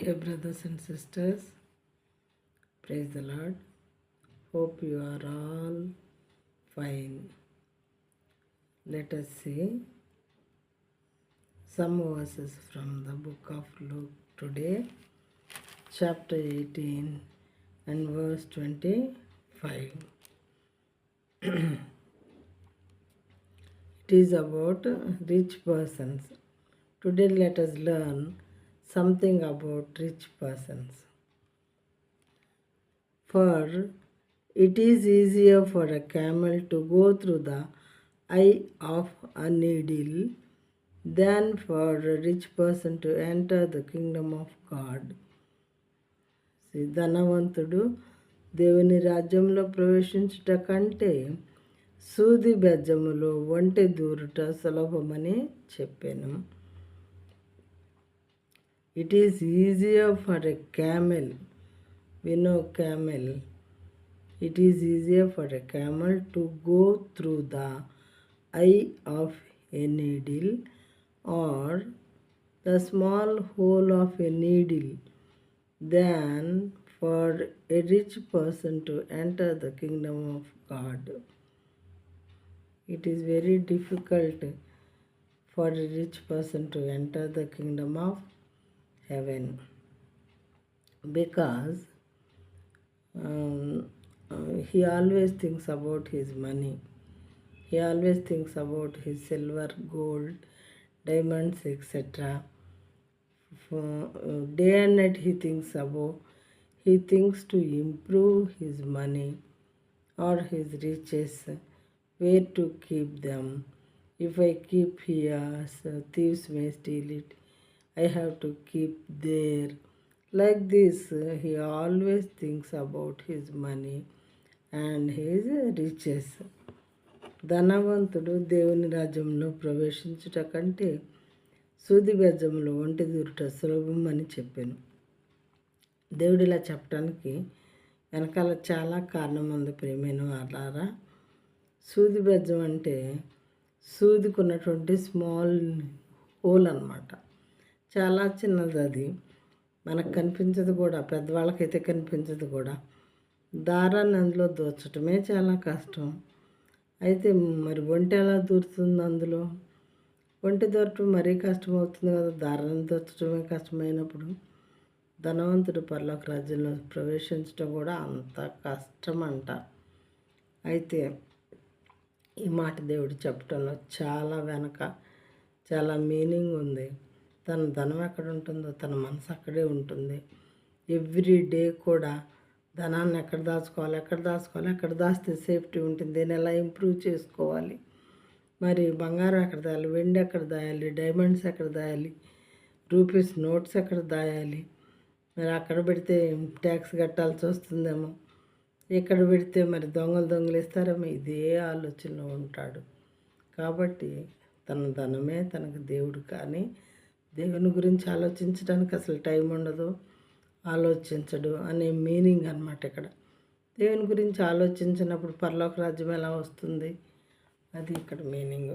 Dear brothers and sisters, praise the Lord. Hope you are all fine. Let us see some verses from the book of Luke today, chapter 18 and verse 25. It is about rich persons. Today let us learn something about rich persons. For it is easier for a camel to go through the eye of a needle than for a rich person to enter the kingdom of God. ధనవంతుడు దేవుని రాజ్యంలో ప్రవేశించుట కంటే సూది బెజ్జములో ఒంటె దూరుట సులభమని చెప్పాను. It is easier for a camel. We know camel. It is easier for a camel to go through the eye of a needle or the small hole of a needle than for a rich person to enter the kingdom of God. It is very difficult for a rich person to enter the kingdom of heaven because he always thinks about his money. He always thinks about his silver, gold, diamonds, etc. Day and night he thinks to improve his money or his riches, where to keep them. If I keep here, so thieves may steal it. I have to keep there. Like this, he always thinks about his money and his riches. ధనవంతుడు దేవుని రాజ్యంలో ప్రవేశించుట కంటే సూది బెజ్జంలో ఒంటె దూరుట సులభం అని చెప్పాను. దేవుడు ఇలా చెప్పడానికి వెనకాల చాలా కారణం ఉంది. ప్రియమైన వాళ్ళారా, సూది బెజ్జం అంటే సూదికున్నటువంటి స్మాల్ హోల్ అన్నమాట. చాలా చిన్నది అది, మనకు కనిపించదు కూడా, పెద్దవాళ్ళకైతే కనిపించదు కూడా. దారాన్ని అందులో దూర్చటమే చాలా కష్టం. అయితే మరి ఒంటె ఎలా దూరుతుంది అందులో? ఒంటె దూరటం మరీ కష్టం అవుతుంది కదా. దారాన్ని దూర్చడమే కష్టమైనప్పుడు ధనవంతుడు పరలోక రాజ్యంలో ప్రవేశించడం కూడా అంత కష్టమంట. అయితే ఈ మాట దేవుడు చెప్పడంలో చాలా వెనక చాలా మీనింగ్ ఉంది. తన ధనం ఎక్కడ ఉంటుందో తన మనసు అక్కడే ఉంటుంది. ఎవ్రీ డే కూడా ధనాన్ని ఎక్కడ దాస్తే సేఫ్టీ ఉంటుంది, దీన్ని ఎలా ఇంప్రూవ్ చేసుకోవాలి, మరి బంగారం ఎక్కడ దాయాలి, వెండి ఎక్కడ దాయాలి, డైమండ్స్ ఎక్కడ దాయాలి, రూపీస్ నోట్స్ ఎక్కడ దాయాలి, మరి అక్కడ పెడితే ట్యాక్స్ కట్టాల్సి వస్తుందేమో, ఇక్కడ పెడితే మరి దొంగలు ఇస్తారేమో, ఇదే ఆలోచనలో ఉంటాడు. కాబట్టి తన ధనమే తనకు దేవుడు. కానీ దేవుని గురించి ఆలోచించడానికి అసలు టైం ఉండదు, ఆలోచించడు అనే మీనింగ్ అన్నమాట ఇక్కడ. దేవుని గురించి ఆలోచించినప్పుడు పరలోక రాజ్యం ఎలా వస్తుంది, అది ఇక్కడ మీనింగ్.